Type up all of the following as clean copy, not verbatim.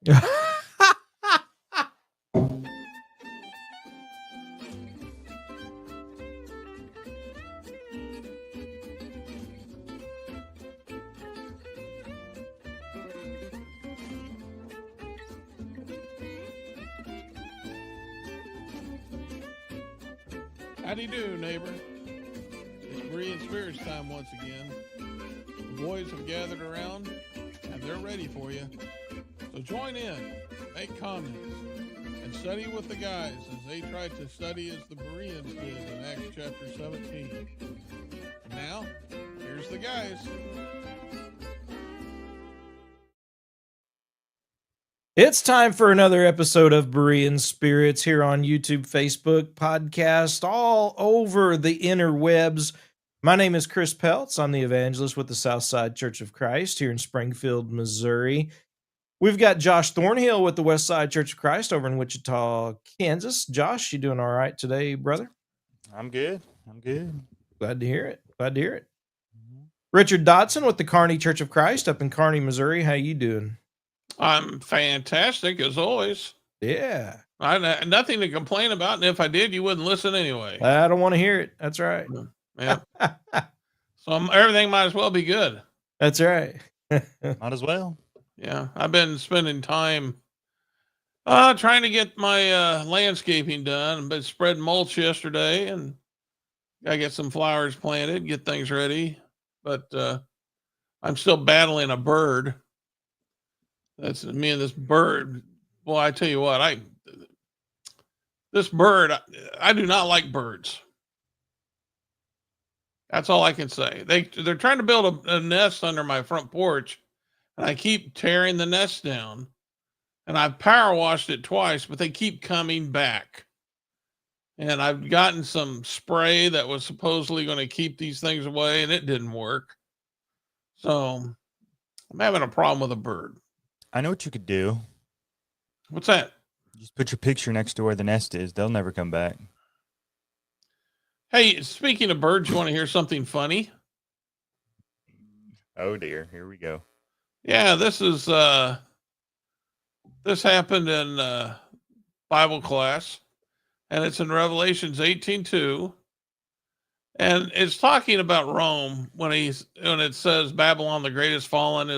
Howdy do, neighbor. It's Berean Spirits time once again. The boys have gathered around and they're ready for you. So join in, make comments, and study with the guys as they try to study as the Bereans did in Acts chapter 17. And now, here's the guys. It's time for another episode of Berean Spirits here on YouTube, Facebook, podcast, all over the interwebs. My name is Chris Peltz. I'm the evangelist with the Southside Church of Christ here in Springfield, Missouri. We've got Josh Thornhill with the Westside Church of Christ over in Wichita, Kansas. Josh, you doing all right today, brother? I'm good. Glad to hear it. Richard Dotson with the Kearney Church of Christ up in Kearney, Missouri. How you doing? I'm fantastic as always. Yeah. I had nothing to complain about, and if I did, you wouldn't listen anyway. I don't want to hear it. That's right. Yeah. So everything might as well be good. That's right. Might as well. Yeah, I've been spending time trying to get my landscaping done, but spread mulch yesterday, and I get some flowers planted, get things ready. But I'm still battling a bird. That's me and this bird. Boy, I tell you what, I do not like birds. That's all I can say. They're trying to build a nest under my front porch, and I keep tearing the nest down. And I've power washed it twice, but they keep coming back. And I've gotten some spray that was supposedly going to keep these things away, and it didn't work. So I'm having a problem with a bird. I know what you could do. What's that? Just put your picture next to where the nest is. They'll never come back. Hey, speaking of birds, you want to hear something funny? Oh dear, here we go. Yeah, this happened in Bible class, and it's in Revelations 18:2, and it's talking about Rome when it says Babylon the Great is fallen,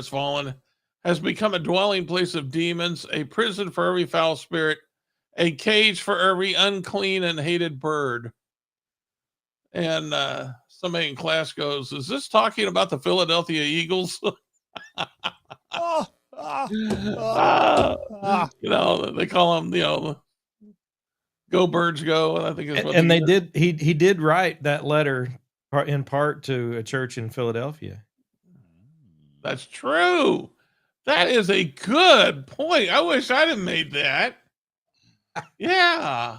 has become a dwelling place of demons, a prison for every foul spirit, a cage for every unclean and hated bird. And somebody in class goes, "Is this talking about the Philadelphia Eagles?" You know, they call them, "Go Birds Go." And I think it's what and they did. He did write that letter in part to a church in Philadelphia. That's true. That is a good point. I wish I'd have made that. Yeah.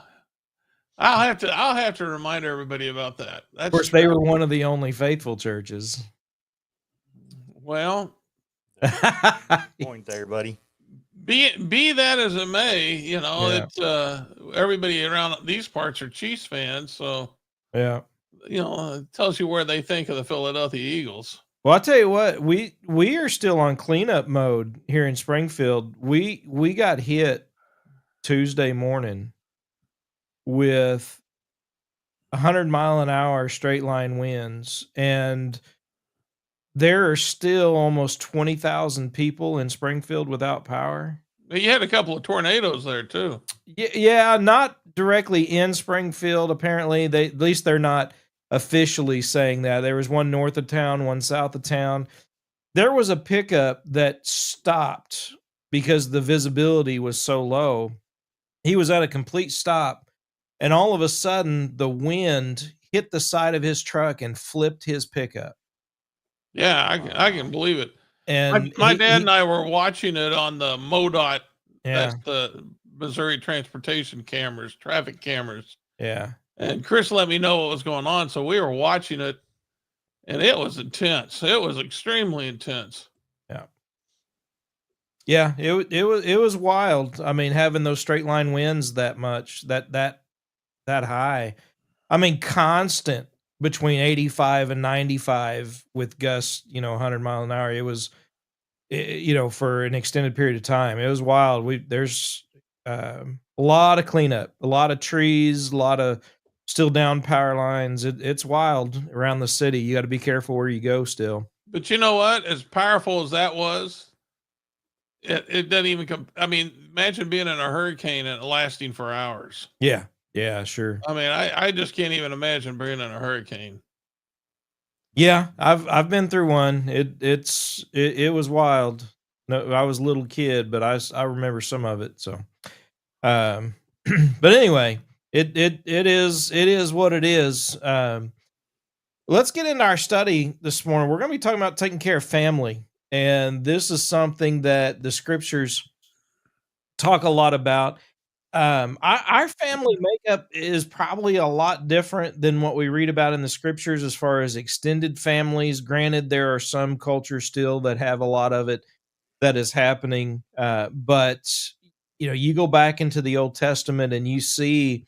I'll have to remind everybody about that. That's of course, true. they were one of the only faithful churches. Well, point there, buddy. Be that as it may, it's everybody around these parts are Chiefs fans, so yeah, it tells you where they think of the Philadelphia Eagles. Well, I'll tell you what, we are still on cleanup mode here in Springfield. We got hit Tuesday morning with 100-mile-an-hour straight line winds, and there are still almost 20,000 people in Springfield without power. You had a couple of tornadoes there too. Yeah, not directly in Springfield. Apparently, at least they're not officially saying that. There was one north of town, one south of town. There was a pickup that stopped because the visibility was so low. He was at a complete stop, and all of a sudden, the wind hit the side of his truck and flipped his pickup. Yeah, I can believe it. And my dad and I were watching it on the MoDOT. Yeah. That's the Missouri Transportation traffic cameras. Yeah. And Chris let me know what was going on, so we were watching it, and it was intense. It was extremely intense. Yeah, it was wild. I mean, having those straight line winds that much, that high. I mean, constant between 85 and 95 with gusts, 100 mile an hour. It was for an extended period of time. It was wild. There's a lot of cleanup, a lot of trees, a lot of still down power lines. It's wild around the city. You got to be careful where you go still. But you know what? As powerful as that was, it doesn't even come. I mean, imagine being in a hurricane and it lasting for hours. Yeah. Yeah, sure. I mean, I just can't even imagine being in a hurricane. Yeah, I've been through one. It was wild. No, I was a little kid, but I remember some of it. So, um, but anyway, it is what it is. Let's get into our study this morning. We're going to be talking about taking care of family, and this is something that the scriptures talk a lot about. Our family makeup is probably a lot different than what we read about in the scriptures as far as extended families. Granted, there are some cultures still that have a lot of it that is happening, but you go back into the Old Testament and you see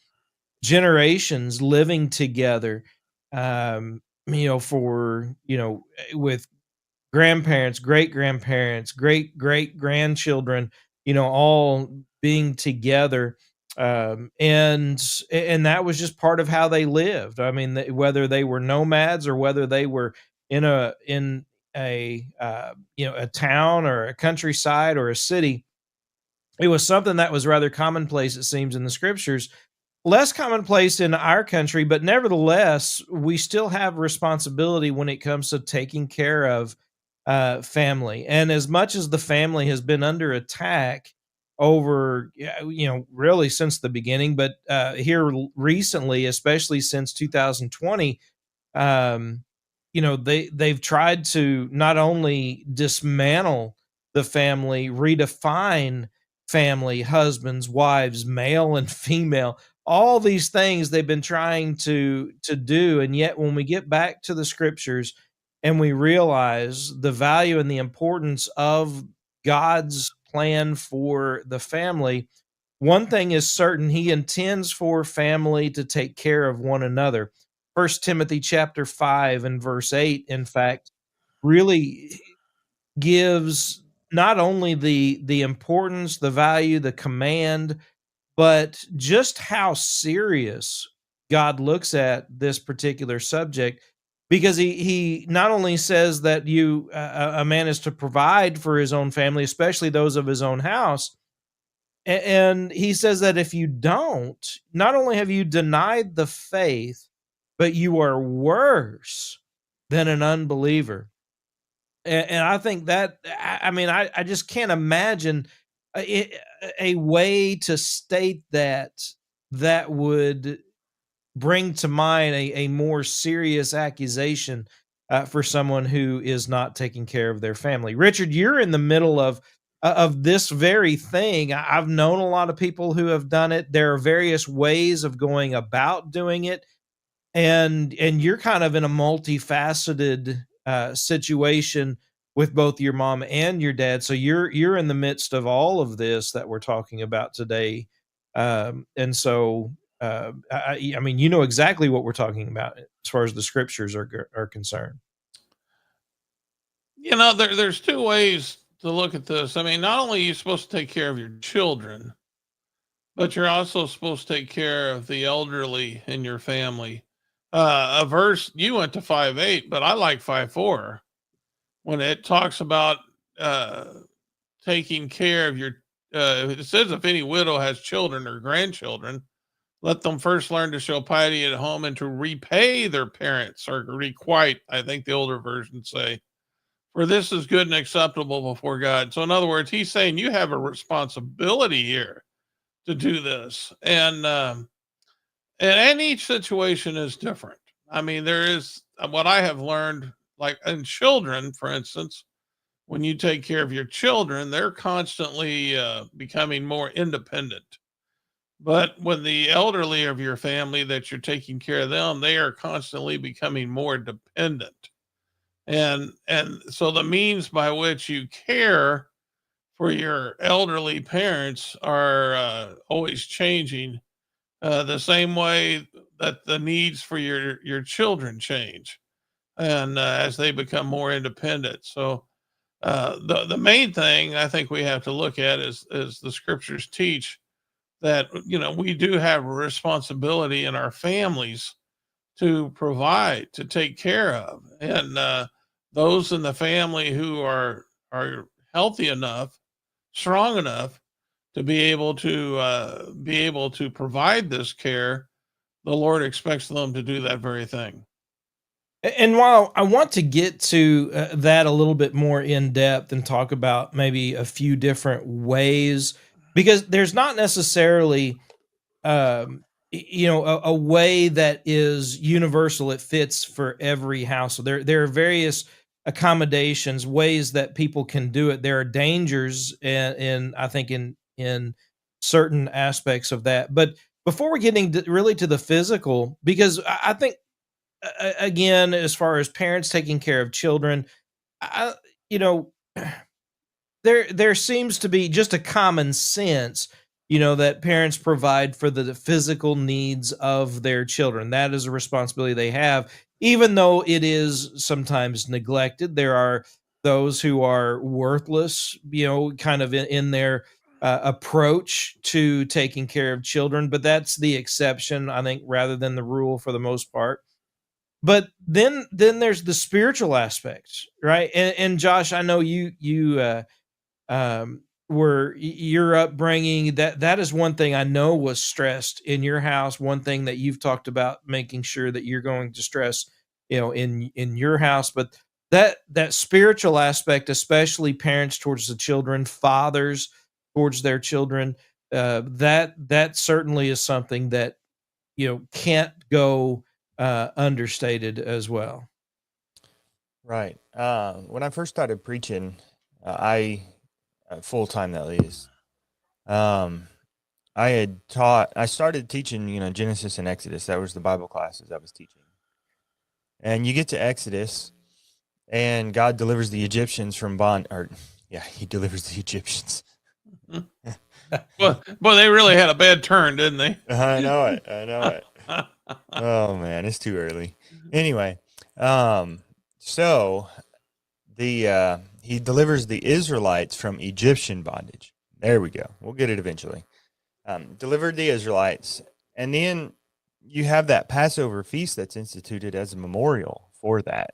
generations living together. For with grandparents, great grandparents, great grandchildren, all being together. And that was just part of how they lived. I mean, whether they were nomads or whether they were in a town or a countryside or a city, it was something that was rather commonplace, it seems, in the scriptures. Less commonplace in our country, but nevertheless, we still have responsibility when it comes to taking care of family. And as much as the family has been under attack over, really since the beginning, but here recently, especially since 2020, they've tried to not only dismantle the family, redefine family, husbands, wives, male and female, all these things they've been trying to do. And yet when we get back to the scriptures and we realize the value and the importance of God's plan for the family, one thing is certain: he intends for family to take care of one another. First Timothy chapter 5 and verse 8, in fact, really gives not only the importance, the value, the command, but just how serious God looks at this particular subject, because he not only says that a man is to provide for his own family, especially those of his own house, and he says that if you don't, not only have you denied the faith, but you are worse than an unbeliever. And I think that, I mean, I just can't imagine a way to state that would bring to mind a more serious accusation for someone who is not taking care of their family. Richard, you're in the middle of this very thing. I've known a lot of people who have done it. There are various ways of going about doing it, and you're kind of in a multifaceted situation with both your mom and your dad. So you're in the midst of all of this that we're talking about today, and so I mean, you know exactly what we're talking about as far as the scriptures are concerned. There's two ways to look at this. I mean, not only are you supposed to take care of your children, but you're also supposed to take care of the elderly in your family. A verse you went to 5:8, but I like 5:4 when it talks about taking care of your. It says if any widow has children or grandchildren, let them first learn to show piety at home and to repay their parents or requite. I think the older versions say, for this is good and acceptable before God. So, in other words, he's saying you have a responsibility here to do this, and each situation is different. I mean, there is what I have learned, like in children, for instance, when you take care of your children, they're constantly becoming more independent. But when the elderly of your family that you're taking care of them, they are constantly becoming more dependent. And so the means by which you care for your elderly parents are always changing, the same way that the needs for your children change, and as they become more independent. So The main thing I think we have to look at is the scriptures teach that we do have a responsibility in our families to provide, to take care of, and those in the family who are healthy enough, strong enough to be able to provide this care, the Lord expects them to do that very thing. And while I want to get to that a little bit more in depth and talk about maybe a few different ways, because there's not necessarily a way that is universal. It fits for every household. There are various accommodations, ways that people can do it. There are dangers, and I think in certain aspects of that. But before we're getting really to the physical, because I think again, as far as parents taking care of children, I, you know, there seems to be just a common sense, that parents provide for the physical needs of their children. That is a responsibility they have, even though it is sometimes neglected. There are those who are worthless, kind of in their approach to taking care of children, but that's the exception, I think, rather than the rule for the most part. But then there's the spiritual aspects, right? And Josh, I know you were your upbringing, that is one thing I know was stressed in your house. One thing that you've talked about making sure that you're going to stress, in your house. But that spiritual aspect, especially parents towards the children, fathers towards their children, that certainly is something that can't go understated as well. Right. When I first started preaching, I full time that is. Um, I started teaching, Genesis and Exodus. That was the Bible classes I was teaching. And you get to Exodus, and God delivers the Egyptians from bond. Or yeah, He delivers the Egyptians. Well, boy, they really had a bad turn, didn't they? I know it. I know it. Oh man, it's too early. Anyway, so he delivers the Israelites from Egyptian bondage. There we go. We'll get it eventually. Delivered the Israelites, and then you have that Passover feast that's instituted as a memorial for that.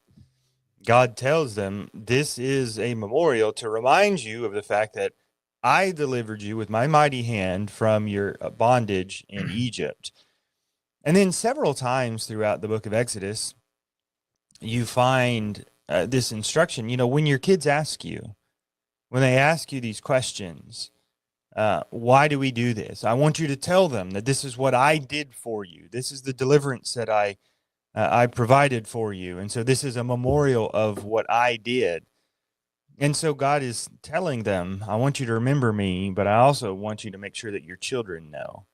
God tells them, this is a memorial to remind you of the fact that I delivered you with my mighty hand from your bondage in Egypt. And then several times throughout the book of Exodus, you find this instruction. When your kids ask you, when they ask you these questions, why do we do this? I want you to tell them that this is what I did for you. This is the deliverance that I provided for you. And so this is a memorial of what I did. And so God is telling them, I want you to remember me, but I also want you to make sure that your children know.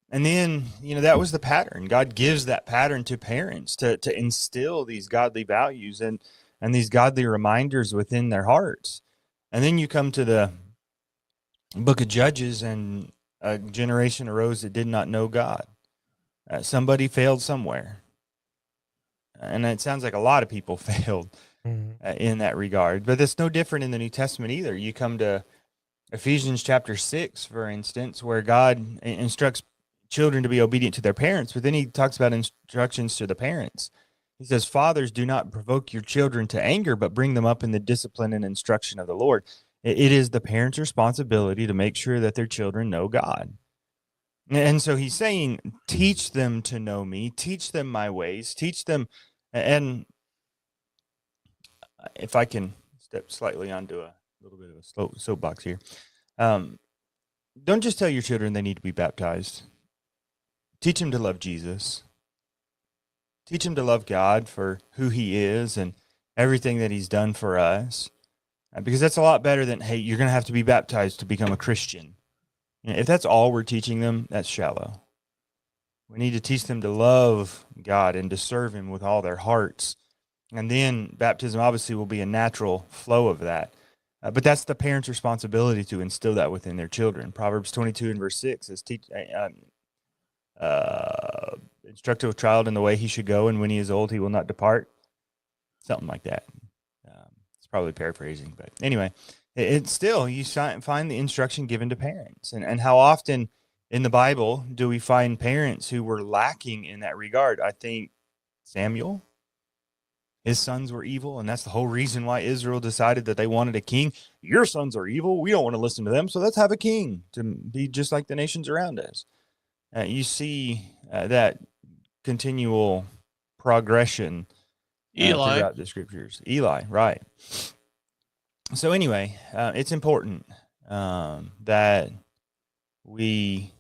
And then, that was the pattern. God gives that pattern to parents to instill these godly values and these godly reminders within their hearts. And then you come to the book of Judges, and a generation arose that did not know God. Somebody failed somewhere. And it sounds like a lot of people failed in that regard. But it's no different in the New Testament either. You come to Ephesians chapter 6, for instance, where God instructs children to be obedient to their parents, but then he talks about instructions to the parents. He says, fathers, do not provoke your children to anger, but bring them up in the discipline and instruction of the Lord. It is the parents' responsibility to make sure that their children know God. And so he's saying, teach them to know me, teach them my ways, teach them. And if I can step slightly onto a little bit of a soapbox here, don't just tell your children they need to be baptized. Teach them to love Jesus. Teach them to love God for who he is and everything that he's done for us. Because that's a lot better than, hey, you're going to have to be baptized to become a Christian. If that's all we're teaching them, that's shallow. We need to teach them to love God and to serve him with all their hearts. And then baptism obviously will be a natural flow of that. But that's the parents' responsibility to instill that within their children. Proverbs 22 and verse 6 says, instruct a child in the way he should go, and when he is old, he will not depart. Something like that. It's probably paraphrasing, but anyway, it's still, you find the instruction given to parents. And how often in the Bible do we find parents who were lacking in that regard? I think Samuel, his sons were evil, and that's the whole reason why Israel decided that they wanted a king. Your sons are evil. We don't want to listen to them, so let's have a king to be just like the nations around us. You see that continual progression Eli. throughout the scriptures. Eli, right. So anyway, it's important that we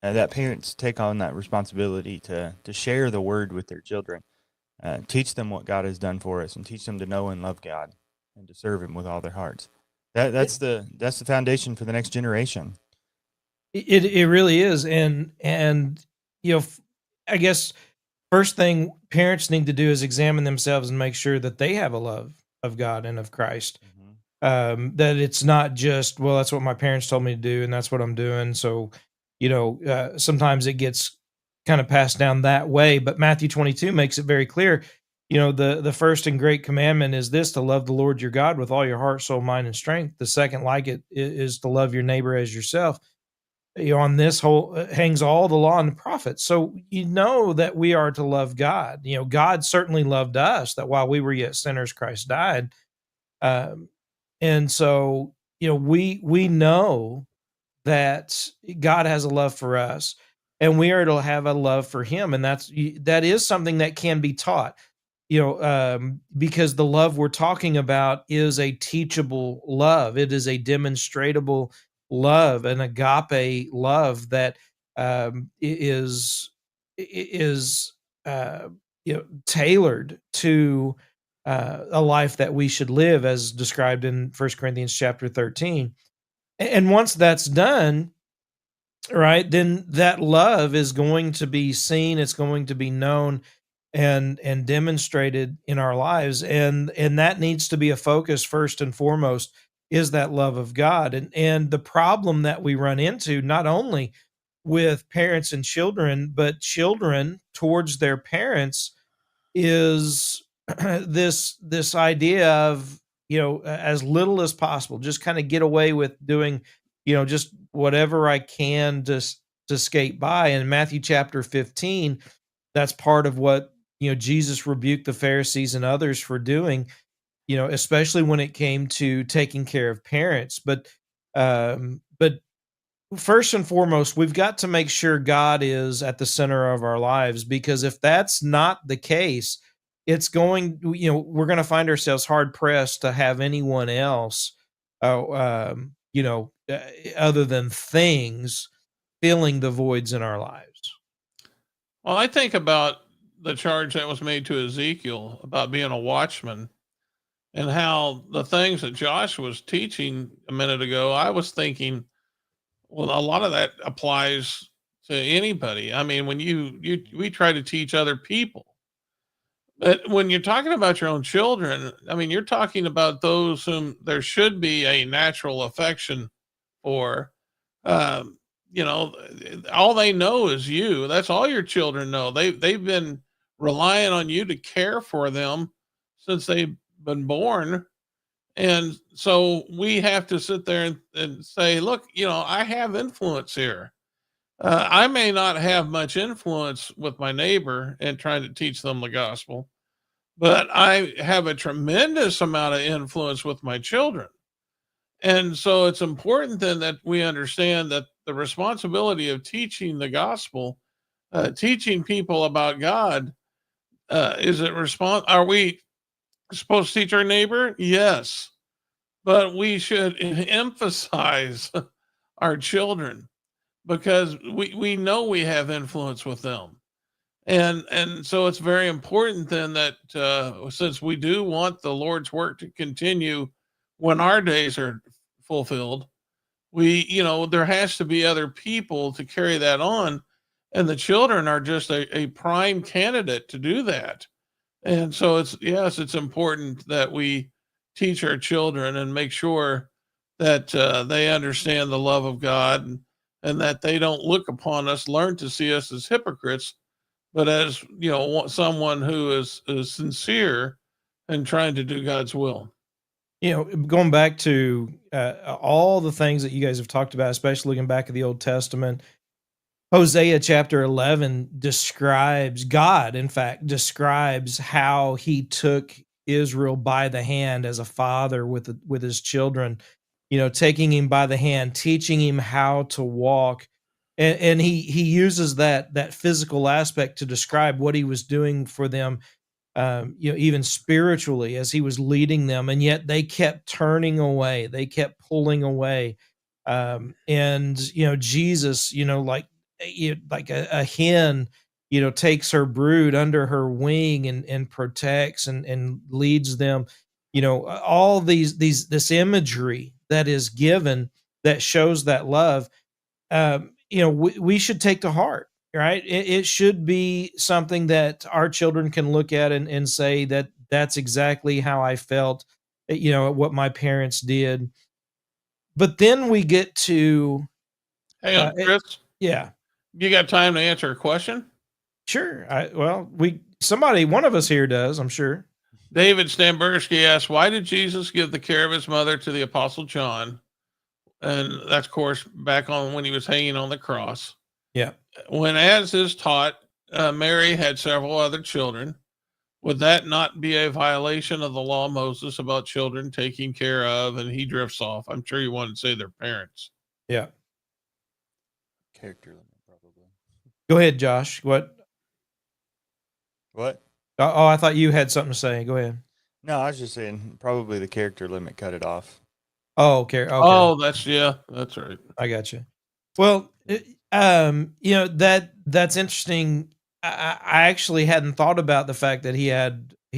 that parents take on that responsibility to share the word with their children, teach them what God has done for us, and teach them to know and love God and to serve Him with all their hearts. That's the foundation for the next generation. It really is, and I guess first thing parents need to do is examine themselves and make sure that they have a love of God and of Christ. That it's not just, well, that's what my parents told me to do, and that's what I'm doing. So, sometimes it gets kind of passed down that way. But Matthew 22 makes it very clear. The first and great commandment is this: to love the Lord your God with all your heart, soul, mind, and strength. The second, like it, is to love your neighbor as yourself. On this whole hangs all the law and the prophets. So that we are to love God. God certainly loved us, that while we were yet sinners, Christ died. And so, we know that God has a love for us, and we are to have a love for Him, and that is something that can be taught. Because the love we're talking about is a teachable love. It is a demonstratable love, an agape love that is tailored to a life that we should live, as described in 1 Corinthians chapter 13. And once that's done, right, then that love is going to be seen, it's going to be known and demonstrated in our lives, and that needs to be a focus first and foremost, is that love of God. And the problem that we run into, not only with parents and children, but children towards their parents, is this idea of, as little as possible, just kind of get away with doing, just whatever I can to skate by. In Matthew chapter 15, that's part of what, Jesus rebuked the Pharisees and others for doing, especially when it came to taking care of parents. But first and foremost, we've got to make sure God is at the center of our lives, because if that's not the case, we're going to find ourselves hard pressed to have anyone else, other than things, filling the voids in our lives. Well, I think about the charge that was made to Ezekiel about being a watchman, and how the things that Josh was teaching a minute ago, I was thinking, well, a lot of that applies to anybody. I mean, when we try to teach other people, but when you're talking about your own children, I mean, you're talking about those whom there should be a natural affection for. Um, all they know is you. That's all your children know. They've been relying on you to care for them since they've been born. And so we have to sit there and say, look, I have influence here. I may not have much influence with my neighbor and trying to teach them the gospel, but I have a tremendous amount of influence with my children. And so it's important then that we understand that the responsibility of teaching the gospel, teaching people about God, are we supposed to teach our neighbor? Yes. But we should emphasize our children, because we know we have influence with them. And so it's very important then that since we do want the Lord's work to continue when our days are fulfilled, there has to be other people to carry that on, and the children are just a prime candidate to do that. And so it's important that we teach our children and make sure that they understand the love of God, and that they don't look upon us, learn to see us as hypocrites, but as someone who is sincere and trying to do God's will. Going back to all the things that you guys have talked about, especially looking back at the Old Testament, Hosea chapter 11 describes God, in fact, describes how he took Israel by the hand as a father with his children, taking him by the hand, teaching him how to walk. And he uses that physical aspect to describe what he was doing for them, even spiritually as he was leading them, and yet they kept turning away, they kept pulling away. And Jesus, like a hen, takes her brood under her wing and protects and leads them. All this imagery that is given that shows that love, we should take to heart, right? It should be something that our children can look at and say that that's exactly how I felt, at what my parents did. But then we get to, Hang on, it, Chris. yeah, You got time to answer a question? sure. One of us here does, I'm sure. David Stamberski asks, why did Jesus give the care of his mother to the Apostle John? And that's, of course, back on when he was hanging on the cross. Yeah. When, as is taught, Mary had several other children, would that not be a violation of the law of Moses about children taking care of? And he drifts off. I'm sure you wanted to say their parents. Yeah. Character limit, probably. Go ahead, Josh. What? What? Oh, I thought you had something to say. Go ahead. No, I was just saying probably the character limit cut it off. Oh, okay. Okay. Oh, that's right. I got you. Well, that's interesting. I actually hadn't thought about the fact that he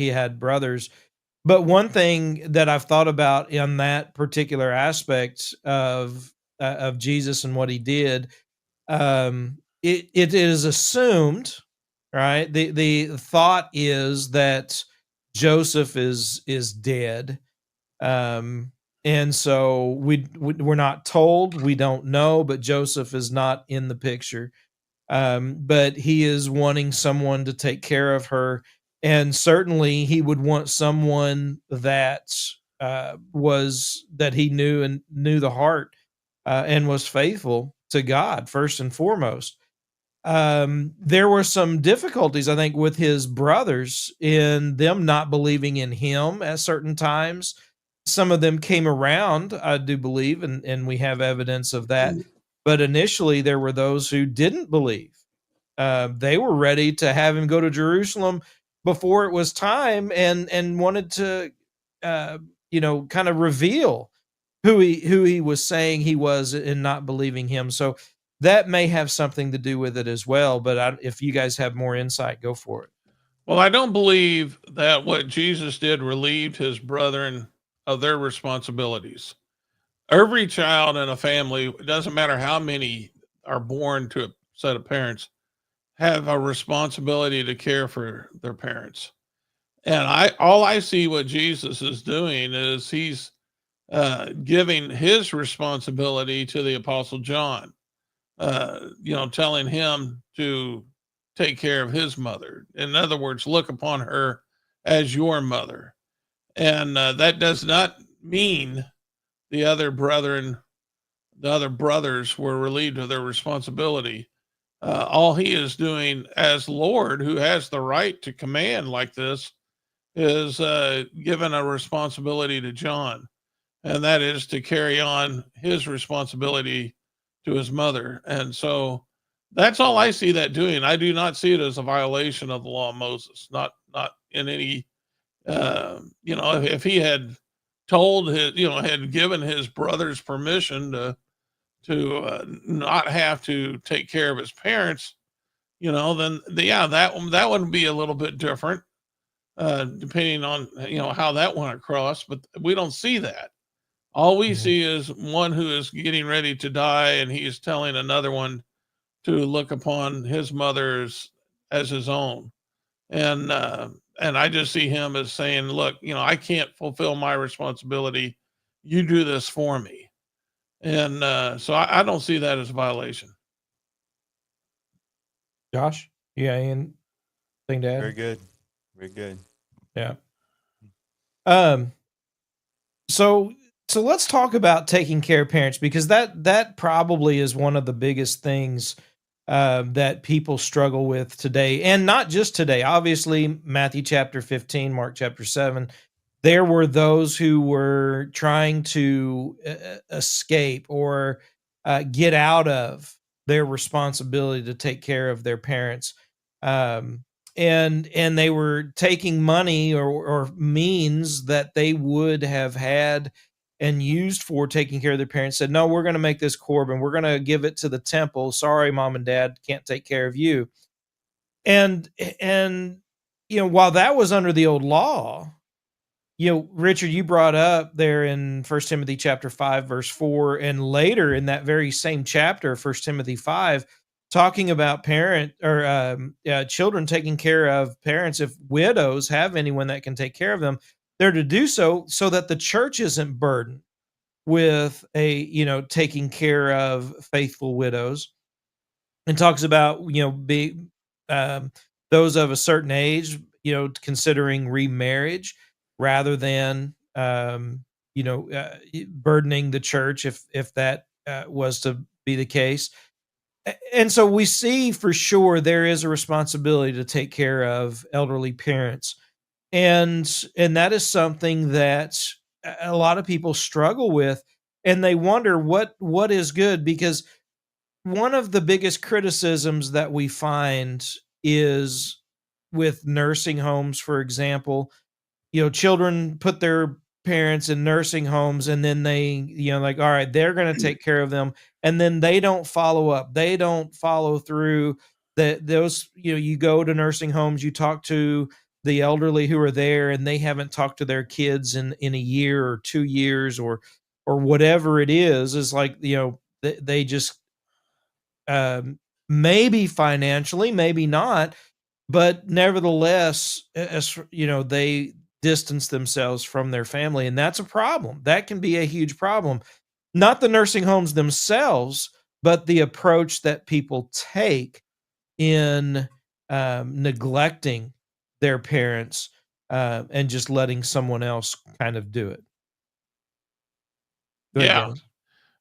had brothers, but one thing that I've thought about in that particular aspect of Jesus and what he did, it is assumed, right? The thought is that Joseph is dead, and so we're not told, we don't know, but Joseph is not in the picture. But he is wanting someone to take care of her, and certainly he would want someone that was that he knew and knew the heart, and was faithful to God first and foremost. There were some difficulties, I think, with his brothers in them not believing in him at certain times. Some of them came around, I do believe, and we have evidence of that. But initially, there were those who didn't believe. They were ready to have him go to Jerusalem before it was time, and wanted to, kind of reveal who he was saying he was, and not believing him. So that may have something to do with it as well. But if you guys have more insight, go for it. Well, I don't believe that what Jesus did relieved his brethren of their responsibilities. Every child in a family, it doesn't matter how many are born to a set of parents, have a responsibility to care for their parents. And all I see what Jesus is doing is he's giving his responsibility to the Apostle John, telling him to take care of his mother. In other words, look upon her as your mother. And that does not mean the other brethren, the other brothers were relieved of their responsibility. All he is doing as Lord, who has the right to command like this, is given a responsibility to John, and that is to carry on his responsibility to his mother. And so that's all I see that doing. I do not see it as a violation of the law of Moses. Not in any. If he had told his, had given his brothers permission to not have to take care of his parents, then that would be a little bit different, depending on how that went across. But we don't see that. All we see is one who is getting ready to die, and he is telling another one to look upon his mother as his own. And I just see him as saying, "Look, I can't fulfill my responsibility. You do this for me." And so I don't see that as a violation. Josh, you got anything to add? Very good. Very good. Yeah. Um, So so let's talk about taking care of parents, because that probably is one of the biggest things that people struggle with today, and not just today. Obviously, Matthew chapter 15, Mark chapter 7, there were those who were trying to escape or get out of their responsibility to take care of their parents. Um, and they were taking money or means that they would have had and used for taking care of their parents, said, no, we're going to make this Corbin. We're going to give it to the temple. Sorry, mom and dad can't take care of you. And, and, while that was under the old law, Richard, you brought up there in First Timothy chapter 5, verse 4, and later in that very same chapter, First Timothy 5, talking about parent or children taking care of parents. If widows have anyone that can take care of them, they're to do so that the church isn't burdened with taking care of faithful widows, and talks about be um, those of a certain age considering remarriage rather than burdening the church if that was to be the case. And so we see for sure there is a responsibility to take care of elderly parents, and that is something that a lot of people struggle with, and they wonder what is good, because one of the biggest criticisms that we find is with nursing homes, for example. Children put their parents in nursing homes, and then they, like, all right, they're going to take care of them. And then they don't follow up. They don't follow through. That those, you go to nursing homes, you talk to the elderly who are there, and they haven't talked to their kids in a year or 2 years or whatever it is like, they just, maybe financially, maybe not, but nevertheless, as they distance themselves from their family, and that's a problem. That can be a huge problem. Not the nursing homes themselves, but the approach that people take in neglecting their parents and just letting someone else kind of do it. Go ahead, Yeah. Galen.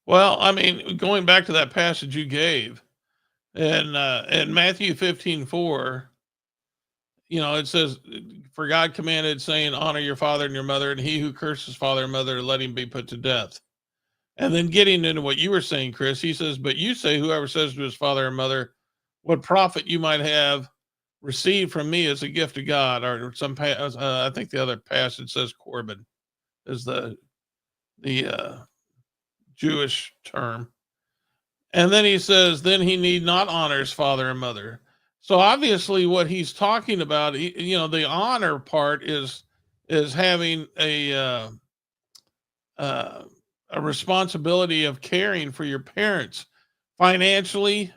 Well, I mean, going back to that passage you gave in Matthew 15:4, it says, "For God commanded, saying, honor your father and your mother, and he who curses father and mother, let him be put to death." And then getting into what you were saying, Chris, he says, "But you say, whoever says to his father or mother, what profit you might have received from me as a gift of God," or I think the other passage says Corbin is the Jewish term. And then he says, then he need not honor his father and mother. So obviously, what he's talking about, the honor part is having uh, a responsibility of caring for your parents financially,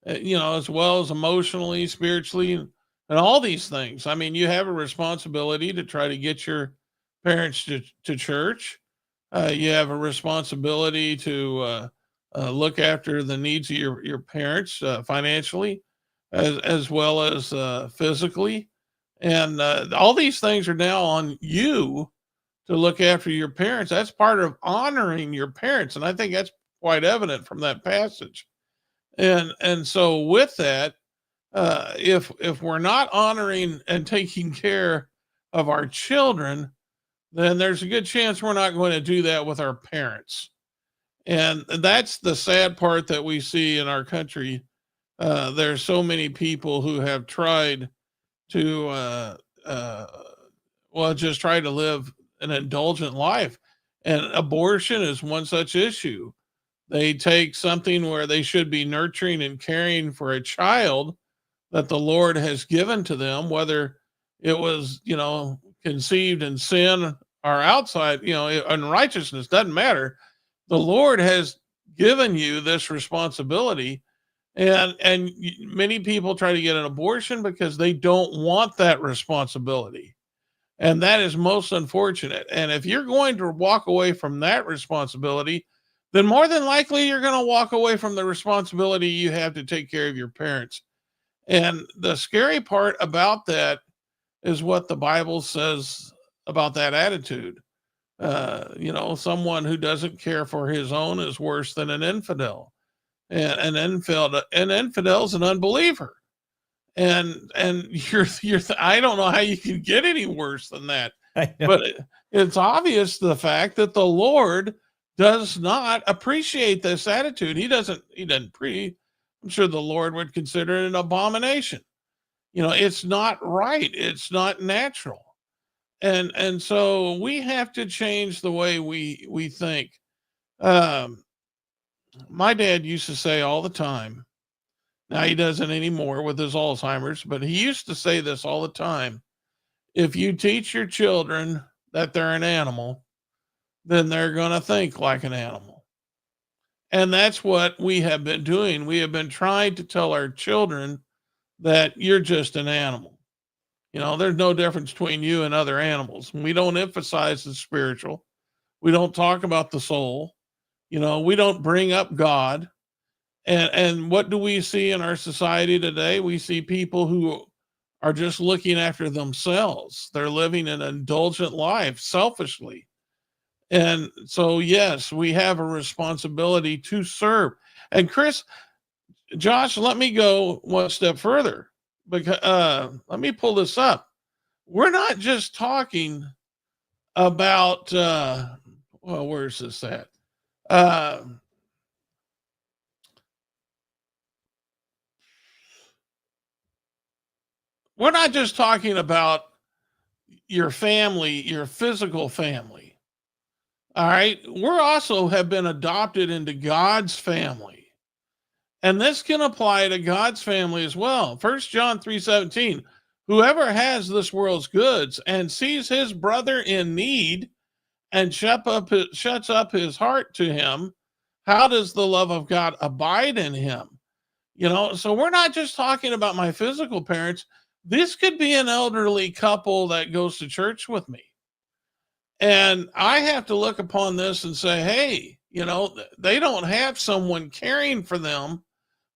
as well as emotionally, spiritually, and all these things. I mean, you have a responsibility to try to get your parents to church. You have a responsibility to look after the needs of your parents financially, as well as physically. And all these things are now on you to look after your parents. That's part of honoring your parents. And I think that's quite evident from that passage. And so with that, if we're not honoring and taking care of our children, then there's a good chance we're not going to do that with our parents. And that's the sad part that we see in our country. There's so many people who have tried to, uh, well, just try to live an indulgent life. And abortion is one such issue. They take something where they should be nurturing and caring for a child that the Lord has given to them, whether it was, conceived in sin or outside, in righteousness, doesn't matter. The Lord has given you this responsibility. And many people try to get an abortion because they don't want that responsibility. And that is most unfortunate. And if you're going to walk away from that responsibility, then more than likely you're going to walk away from the responsibility you have to take care of your parents. And the scary part about that is what the Bible says about that attitude. Someone who doesn't care for his own is worse than an infidel, and an infidel's an unbeliever. And I don't know how you can get any worse than that. I know. But it's obvious the fact that the Lord does not appreciate this attitude. I'm sure the Lord would consider it an abomination. It's not right. It's not natural. And so we have to change the way we think. Um, my dad used to say all the time, now he doesn't anymore with his Alzheimer's, but he used to say this all the time. If you teach your children that they're an animal, then they're going to think like an animal. And that's what we have been doing. We have been trying to tell our children that you're just an animal. There's no difference between you and other animals. We don't emphasize the spiritual. We don't talk about the soul. We don't bring up God. And what do we see in our society today? We see people who are just looking after themselves. They're living an indulgent life selfishly. And so, yes, we have a responsibility to serve. And Josh, let me go one step further, because let me pull this up. We're not just talking about, where's this at? We're not just talking about your family, your physical family. All right. We're also have been adopted into God's family. And this can apply to God's family as well. 1 John 3:17. Whoever has this world's goods and sees his brother in need and shuts up his heart to him, how does the love of God abide in him? So we're not just talking about my physical parents. This could be an elderly couple that goes to church with me. And I have to look upon this and say, hey, they don't have someone caring for them,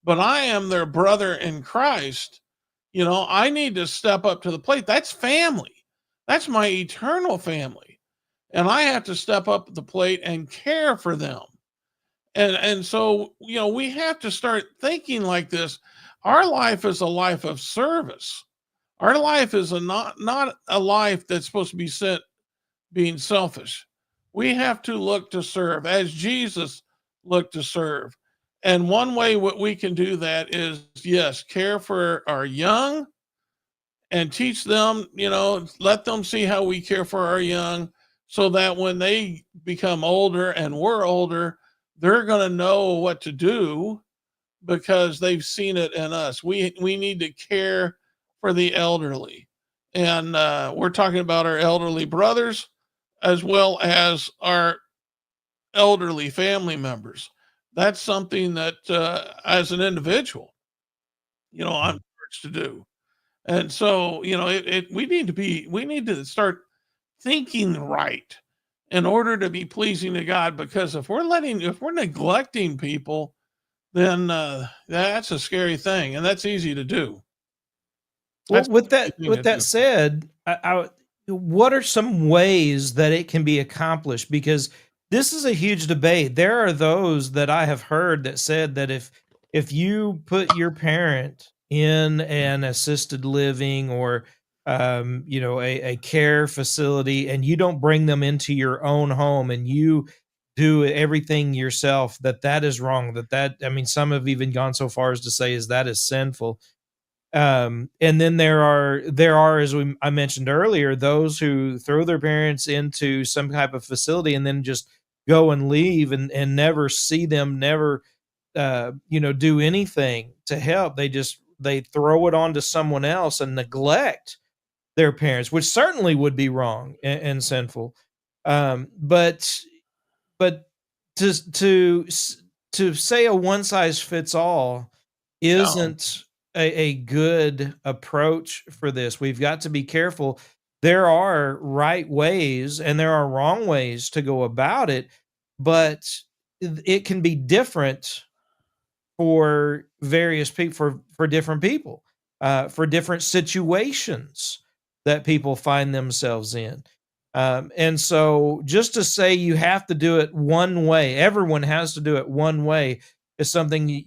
but I am their brother in Christ. I need to step up to the plate. That's family. That's my eternal family. And I have to step up at the plate and care for them. And so, we have to start thinking like this. Our life is a life of service. Our life is not a life that's supposed to be sent being selfish. We have to look to serve as Jesus looked to serve. And one way what we can do that is, yes, care for our young and teach them, let them see how we care for our young, so that when they become older and we're older, they're going to know what to do because they've seen it in us. We need to care for the elderly. And we're talking about our elderly brothers as well as our elderly family members. That's something that, as an individual, I'm urged to do. And so, we need to start thinking right in order to be pleasing to God. Because if we're neglecting people, then that's a scary thing, and that's easy to do. Well, That's with an easy that thing with to that do. said, what are some ways that it can be accomplished? Because this is a huge debate. There are those that I have heard that said that if you put your parent in an assisted living or a care facility, and you don't bring them into your own home and you do everything yourself, that is wrong. I mean, some have even gone so far as to say is that is sinful. And then there are, as I mentioned earlier, those who throw their parents into some type of facility and then just go and leave and never see them, never do anything to help. They throw it on to someone else and neglect their parents, which certainly would be wrong and sinful. But to say a one size fits all No. isn't a good approach for this. We've got to be careful. There are right ways and there are wrong ways to go about it, but it can be different for various people, for different people, for different situations that people find themselves in. And so just to say you have to do it one way, everyone has to do it one way, is something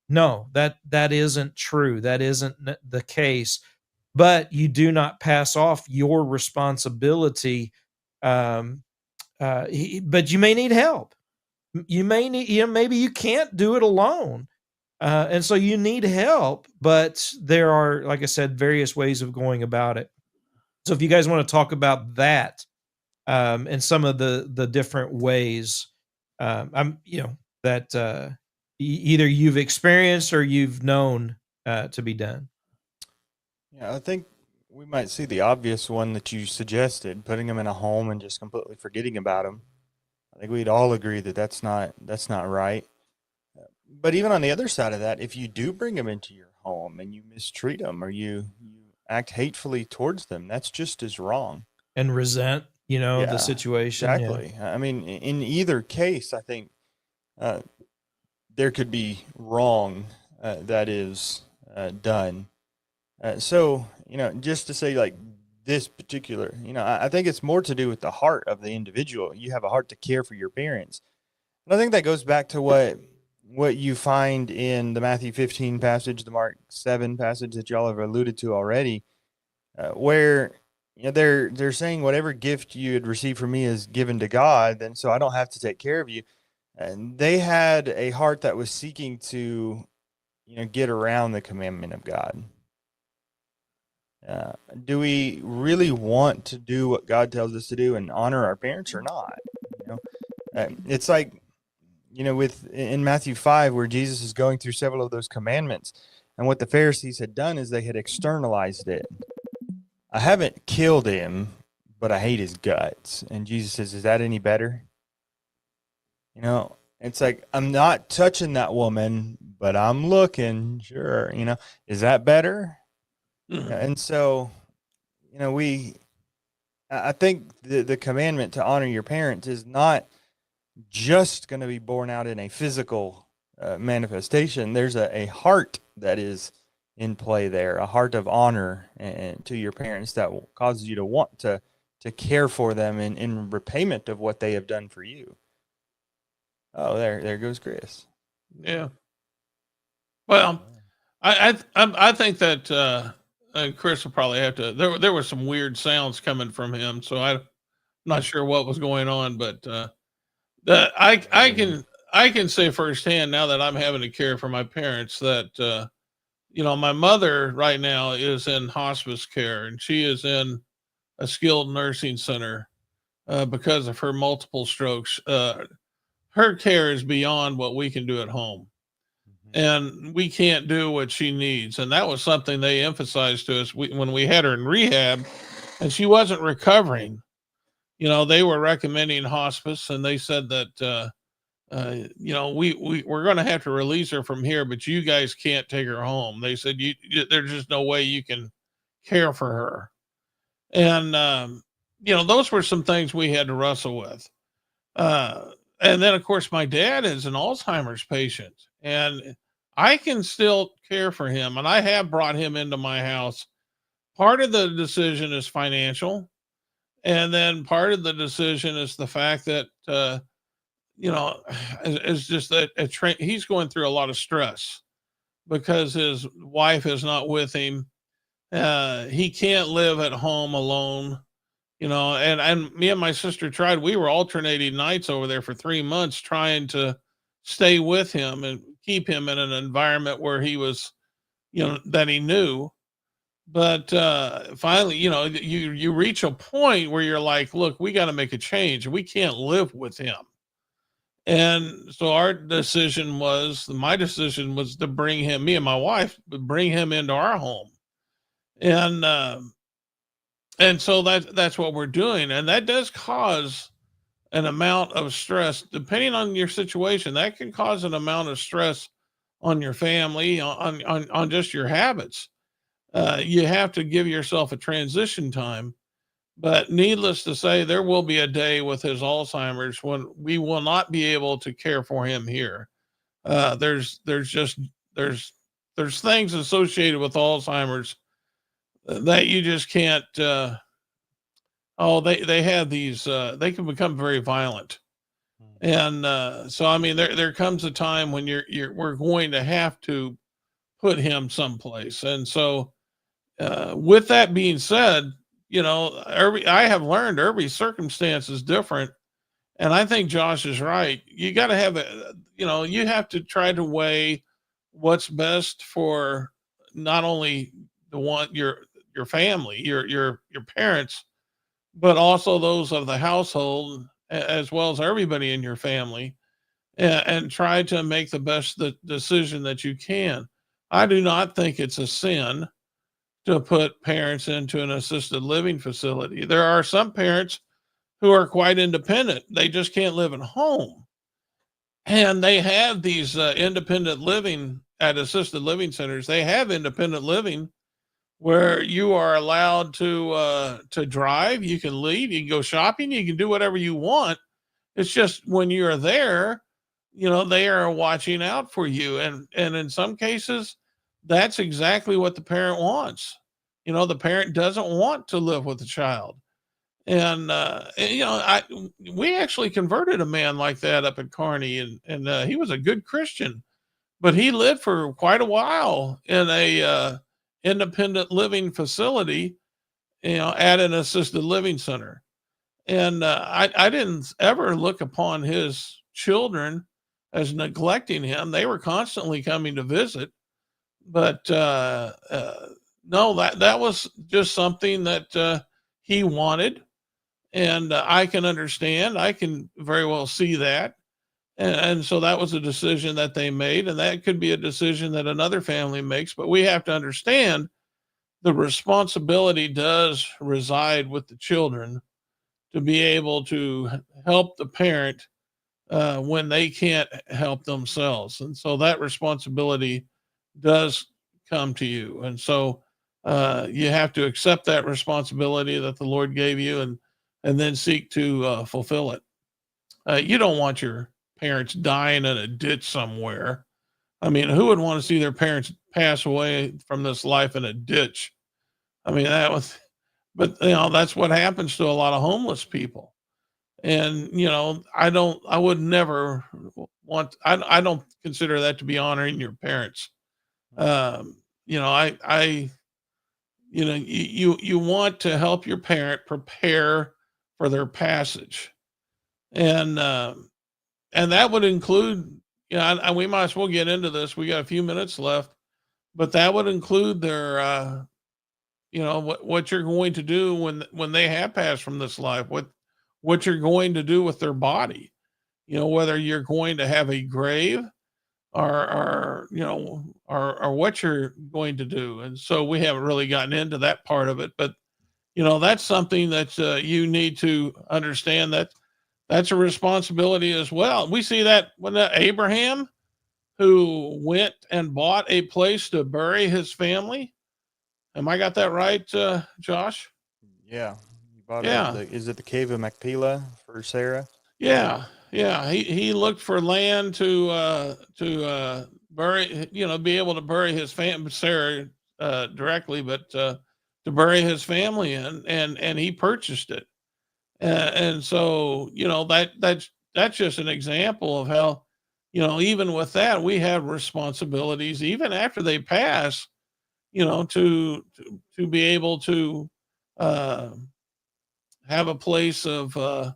no, that isn't true. That isn't the case. But you do not pass off your responsibility. Um, but you may need help. You may need, maybe you can't do it alone. And so you need help, but there are, like I said, various ways of going about it. So if you guys want to talk about that, and some of the different ways, I'm, that either you've experienced or you've known to be done. Yeah, I think we might see the obvious one that you suggested, putting them in a home and just completely forgetting about them. I think we'd all agree that that's not right. But even on the other side of that, if you do bring them into your home and you mistreat them or you act hatefully towards them, that's just as wrong. And resent, the Yeah, situation. Yeah. exactly. I mean, in either case, I think uh, there could be wrong that is done. So, just to say like this particular, I think it's more to do with the heart of the individual. You have a heart to care for your parents. And I think that goes back to what you find in the Matthew 15 passage, the Mark 7 passage that y'all have alluded to already, where they're saying whatever gift you had received from me is given to God, then so I don't have to take care of you. And they had a heart that was seeking to, get around the commandment of God. Do we really want to do what God tells us to do and honor our parents or not? It's like, with in Matthew 5, where Jesus is going through several of those commandments, and what the Pharisees had done is they had externalized it. I haven't killed him, but I hate his guts. And Jesus says, is that any better? It's like, I'm not touching that woman, but I'm looking, sure, is that better? And so, I think the commandment to honor your parents is not just going to be borne out in a physical manifestation. There's a heart that is in play there, a heart of honor and to your parents that will cause you to want to care for them in repayment of what they have done for you. Oh, there goes Chris. Yeah. Well, I think that Chris will probably have to. There were some weird sounds coming from him, so I'm not sure what was going on, but I can say firsthand now that I'm having to care for my parents that my mother right now is in hospice care and she is in a skilled nursing center because of her multiple strokes. Her care is beyond what we can do at home. And we can't do what she needs. And that was something they emphasized to us when we had her in rehab and she wasn't recovering. They were recommending hospice and they said that, we're going to have to release her from here, but you guys can't take her home. They said, there's just no way you can care for her. And, those were some things we had to wrestle with. And then, of course, my dad is an Alzheimer's patient, and I can still care for him, and I have brought him into my house. Part of the decision is financial, and then part of the decision is the fact that is just that he's going through a lot of stress because his wife is not with him. He can't live at home alone. And me and my sister tried. We were alternating nights over there for 3 months trying to stay with him and keep him in an environment where he was, that he knew. But finally, you reach a point where you're like, look, we got to make a change. We can't live with him. And so my decision was to bring him, me and my wife, bring him into our home. And so that's what we're doing. And that does cause an amount of stress, depending on your situation. That can cause an amount of stress on your family, on just your habits. You have to give yourself a transition time. But needless to say, there will be a day with his Alzheimer's when we will not be able to care for him here. There's things associated with Alzheimer's that you just can't Oh, they have these. They can become very violent, and so I mean, there comes a time when we're going to have to put him someplace, and so with that being said, every I have learned every circumstance is different, and I think Josh is right. You got to have you have to try to weigh what's best for not only the one your family, your parents, but also those of the household, as well as everybody in your family, and try to make the best decision that you can. I do not think it's a sin to put parents into an assisted living facility. There are some parents who are quite independent. They just can't live at home. And they have these independent living at assisted living centers. They have independent living where you are allowed to drive, you can leave, you can go shopping, you can do whatever you want. It's just when you're there, they are watching out for you, and in some cases, that's exactly what the parent wants. The parent doesn't want to live with the child, and I we actually converted a man like that up at Kearney, and he was a good Christian, but he lived for quite a while in a independent living facility, at an assisted living center. And I didn't ever look upon his children as neglecting him. They were constantly coming to visit, but no, that was just something that he wanted, and I can understand. I can very well see that, and so that was a decision that they made, and that could be a decision that another family makes. But we have to understand the responsibility does reside with the children to be able to help the parent when they can't help themselves. And so that responsibility does come to you. And so you have to accept that responsibility that the Lord gave you, and then seek to fulfill it. You don't want your parents dying in a ditch somewhere. I mean, who would want to see their parents pass away from this life in a ditch? I mean, but that's what happens to a lot of homeless people. And I would never I don't consider that to be honoring your parents. I you want to help your parent prepare for their passage, and that would include, and we might as well get into this. We got a few minutes left, but that would include their what you're going to do when they have passed from this life, what you're going to do with their body, whether you're going to have a grave, or what you're going to do. And so we haven't really gotten into that part of it, but that's something that you need to understand, that that's a responsibility as well. We see that when Abraham, who went and bought a place to bury his family. Am I got that right, Josh? Yeah. You bought Yeah. is it the cave of Machpelah for Sarah? Yeah, yeah. He looked for land to bury, be able to bury his family, Sarah, directly, but to bury his family in, and he purchased it. And so that's just an example of how, even with that, we have responsibilities even after they pass, to be able to uh, have a place of uh,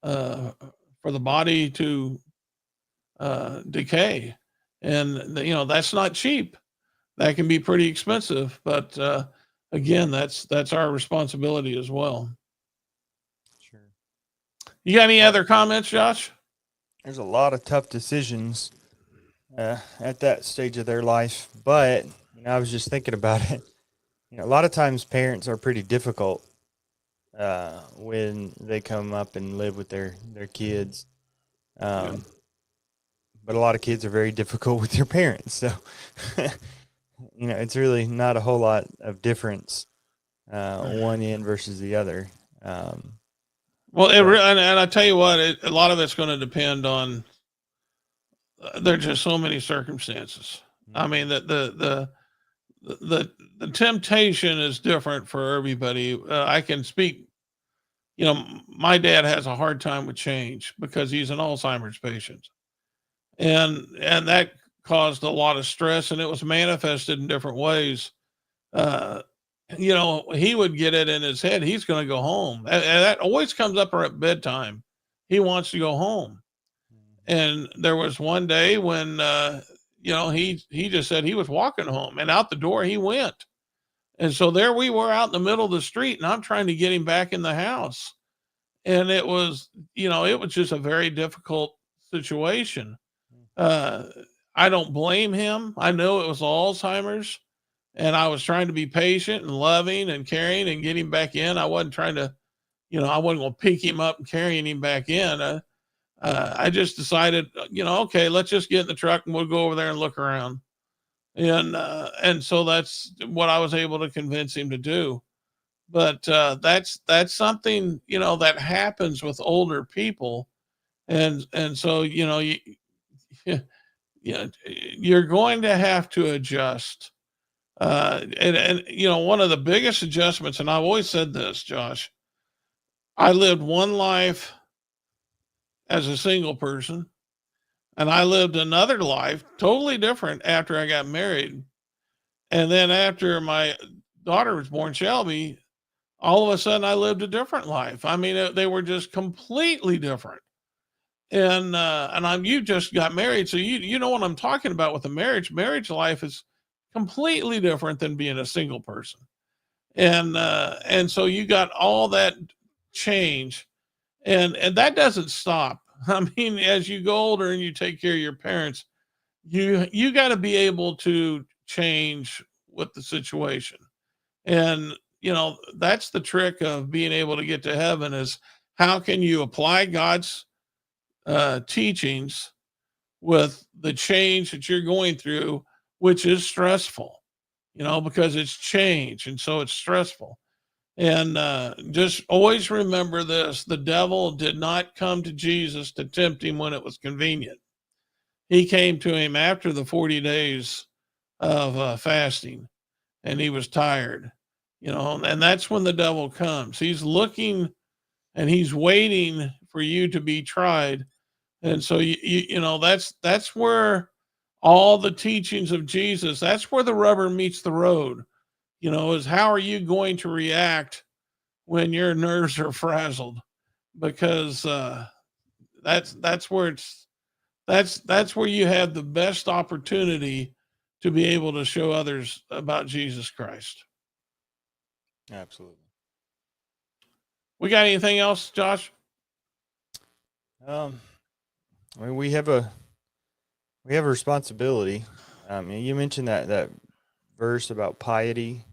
for the body to decay, and that's not cheap. That can be pretty expensive, but again, that's our responsibility as well. Sure. You got any other comments, Josh? There's a lot of tough decisions at that stage of their life, but I was just thinking about it. A lot of times parents are pretty difficult when they come up and live with their kids. Yeah. But a lot of kids are very difficult with their parents. So, it's really not a whole lot of difference one end versus the other. Well, and I tell you what, a lot of it's going to depend on. There's just so many circumstances. I mean, that the temptation is different for everybody. I can speak my dad has a hard time with change because he's an Alzheimer's patient, and that caused a lot of stress, and it was manifested in different ways. Uh, he would get it in his head he's going to go home, and that always comes up at bedtime. He wants to go home, and there was one day when he just said he was walking home, and out the door he went. And so there we were out in the middle of the street, and I'm trying to get him back in the house. And it was just a very difficult situation. Uh, I don't blame him. I know it was Alzheimer's, and I was trying to be patient and loving and caring and get him back in. I wasn't trying to, I wasn't going to pick him up and carrying him back in. I just decided, okay, let's just get in the truck and we'll go over there and look around. And so that's what I was able to convince him to do. But that's something that happens with older people, and so you're going to have to adjust. And one of the biggest adjustments, and I've always said this, Josh, I lived one life as a single person, and I lived another life totally different after I got married. And then after my daughter was born, Shelby, all of a sudden I lived a different life. I mean, they were just completely different. And you just got married, so you know what I'm talking about with the marriage. Marriage life is completely different than being a single person. And so you got all that change, and that doesn't stop. I mean, as you go older and you take care of your parents, you got to be able to change with the situation. And that's the trick of being able to get to heaven, is how can you apply God's teachings with the change that you're going through, which is stressful, because it's change, and so it's stressful. And just always remember this: the devil did not come to Jesus to tempt him when it was convenient. He came to him after the 40 days of fasting, and he was tired, and that's when the devil comes. He's looking and he's waiting for you to be tried. And so that's where all the teachings of Jesus, that's where the rubber meets the road, is how are you going to react when your nerves are frazzled? Because that's where that's where you have the best opportunity to be able to show others about Jesus Christ. Absolutely. We got anything else, Josh? I mean, we have a responsibility. I mean, you mentioned that verse about piety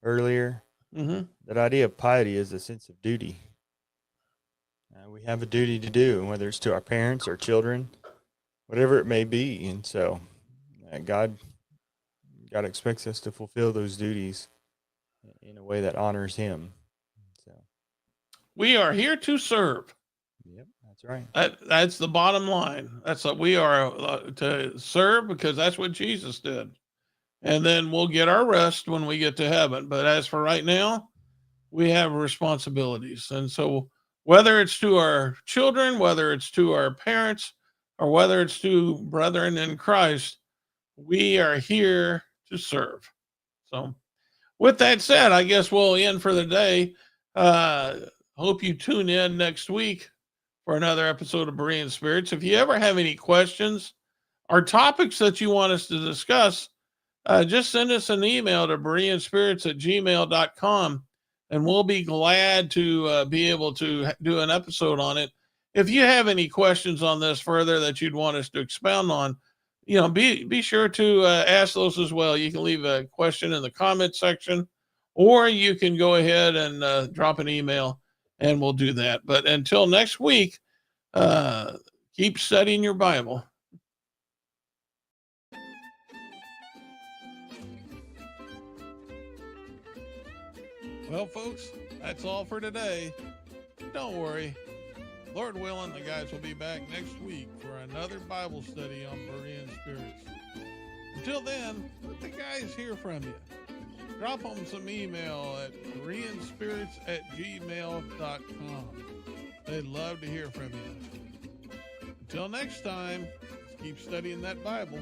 earlier. Mm-hmm. That idea of piety is a sense of duty. We have a duty to do, whether it's to our parents or children, whatever it may be. And so God expects us to fulfill those duties in a way that honors him. So we are here to serve. Yep, that's right. That's the bottom line. That's what we are to serve, because that's what Jesus did. And then we'll get our rest when we get to heaven. But as for right now, we have responsibilities. And so whether it's to our children, whether it's to our parents, or whether it's to brethren in Christ, we are here to serve. So with that said, I guess we'll end for the day. Hope you tune in next week for another episode of Berean Spirits. If you ever have any questions or topics that you want us to discuss, just send us an email to bereanspirits@gmail.com, and we'll be glad to be able to do an episode on it. If you have any questions on this further that you'd want us to expound on, be sure to ask those as well. You can leave a question in the comment section, or you can go ahead and drop an email, and we'll do that. But until next week, keep studying your Bible. Well, folks, that's all for today. Don't worry. Lord willing, the guys will be back next week for another Bible study on Berean Spirits. Until then, let the guys hear from you. drop them some email at koreanspirits@gmail.com. They'd love to hear from you. Until next time, let's keep studying that Bible.